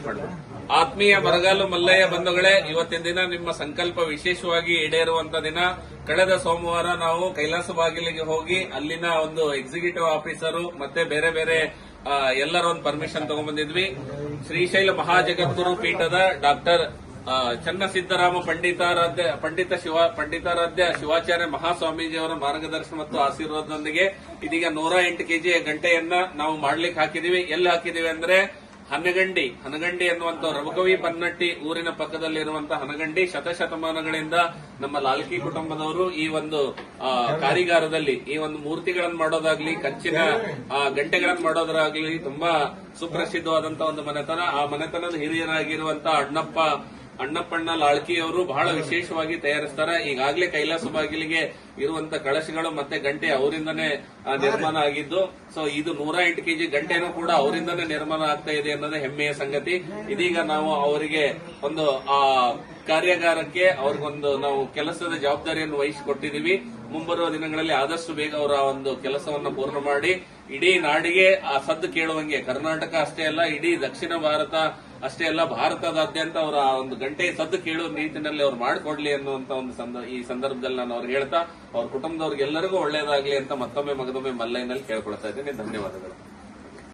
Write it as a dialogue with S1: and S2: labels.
S1: ಮಾಡ್ಬೋದು. ಆತ್ಮೀಯ ಬರಗಾಲು ಮಲ್ಲಯ್ಯ ಬಂಧುಗಳೇ, ಇವತ್ತಿನ ದಿನ ನಿಮ್ಮ ಸಂಕಲ್ಪ ವಿಶೇಷವಾಗಿ ಈಡೇರುವಂತ ದಿನ. ಕಳೆದ ಸೋಮವಾರ ನಾವು ಕೈಲಾಸ ಬಾಗಿಲಿಗೆ ಹೋಗಿ ಅಲ್ಲಿನ ಒಂದು ಎಕ್ಸಿಕ್ಯೂಟಿವ್ ಆಫೀಸರು ಮತ್ತೆ ಬೇರೆ ಬೇರೆ ಎಲ್ಲರ ಒಂದು ಪರ್ಮಿಷನ್ ತಗೊಂಡ್ಬಂದಿದ್ವಿ. ಶ್ರೀಶೈಲ ಮಹಾಜಗದ್ಗುರು ಪೀಠದ ಡಾಕ್ಟರ್ ಚನ್ನಸಿದ್ದರಾಮ ಪಂಡಿತಾರಾಧ್ಯ ಶಿವಾಚಾರ್ಯ ಮಹಾಸ್ವಾಮೀಜಿಯವರ ಮಾರ್ಗದರ್ಶನ ಮತ್ತು ಆಶೀರ್ವಾದದೊಂದಿಗೆ ಇದೀಗ 108 ಕೆಜಿ ಗಂಟೆಯನ್ನ ನಾವು ಮಾಡ್ಲಿಕ್ಕೆ ಹಾಕಿದೀವಿ. ಎಲ್ಲಿ ಹಾಕಿದೀವಿ ಅಂದ್ರೆ ಹನಗಂಡಿ ಅನ್ನುವಂತ ರಘುಕವಿ ಪನ್ನಟ್ಟಿ ಊರಿನ ಪಕ್ಕದಲ್ಲಿರುವಂತಹ ಹನಗಂಡಿ. ಶತಶತಮಾನಗಳಿಂದ ನಮ್ಮ ಲಾಲ್ಕಿ ಕುಟುಂಬದವರು ಈ ಒಂದು ಕಾರಿಗಾರದಲ್ಲಿ ಈ ಒಂದು ಮೂರ್ತಿಗಳನ್ನು ಮಾಡೋದಾಗ್ಲಿ, ಕಂಚಿನ ಗಂಟೆಗಳನ್ನು ಮಾಡೋದಾಗ್ಲಿ ತುಂಬಾ ಸುಪ್ರಸಿದ್ಧವಾದಂತಹ ಒಂದು ಮನೆತನ. ಆ ಮನೆತನದ ಹಿರಿಯರಾಗಿರುವಂತಹ ಅಣ್ಣಪ್ಪಣ್ಣ ಲಾಳ್ಕಿಯವರು ಬಹಳ ವಿಶೇಷವಾಗಿ ತಯಾರಿಸ್ತಾರೆ. ಈಗಾಗಲೇ ಕೈಲಾಸ ಬಾಗಿಲಿಗೆ ಇರುವಂತ ಕಳಶಗಳು ಮತ್ತೆ ಗಂಟೆ ಅವರಿಂದನೇ ನಿರ್ಮಾಣ ಆಗಿದ್ದು, ಸೊ ಇದು 108 ಕೆಜಿ ಗಂಟೆನೂ ಕೂಡ ಅವರಿಂದನೇ ನಿರ್ಮಾಣ ಆಗ್ತಾ ಇದೆ ಅನ್ನೋದೇ ಹೆಮ್ಮೆಯ ಸಂಗತಿ. ಇದೀಗ ನಾವು ಅವರಿಗೆ ಒಂದು ಕಾರ್ಯಾಗಾರಕ್ಕೆ ಅವ್ರಿಗೊಂದು ನಾವು ಕೆಲಸದ ಜವಾಬ್ದಾರಿಯನ್ನು ವಹಿಸಿಕೊಟ್ಟಿದ್ದೀವಿ. ಮುಂಬರುವ ದಿನಗಳಲ್ಲಿ ಆದಷ್ಟು ಬೇಗ ಅವರ ಒಂದು ಕೆಲಸವನ್ನು ಪೂರ್ಣ ಮಾಡಿ ಇಡೀ ನಾಡಿಗೆ ಆ ಸದ್ದು ಕೇಳುವಂಗೆ, ಕರ್ನಾಟಕ ಅಷ್ಟೇ ಅಲ್ಲ ಇಡೀ ದಕ್ಷಿಣ ಭಾರತ ಅಷ್ಟೇ ಅಲ್ಲ ಭಾರತದಾದ್ಯಂತ ಅವರ ಒಂದು ಗಂಟೆ ಸದ್ದು ಕೇಳುವ ರೀತಿಯಲ್ಲಿ ಅವ್ರು ಮಾಡಿಕೊಡ್ಲಿ ಅನ್ನುವಂತ ಒಂದು ಈ ಸಂದರ್ಭದಲ್ಲಿ ನಾನು ಅವ್ರಿಗೆ ಹೇಳ್ತಾ ಅವ್ರ ಕುಟುಂಬದವ್ರಿಗೆಲ್ಲರಿಗೂ ಒಳ್ಳೇದಾಗ್ಲಿ ಅಂತ ಮತ್ತೊಮ್ಮೆ ಮಗದೊಮ್ಮೆ ಮಲ್ಲಯ್ಯನಲ್ಲಿ ಕೇಳ್ಕೊಳ್ತಾ ಇದ್ದೀನಿ. ಧನ್ಯವಾದಗಳು.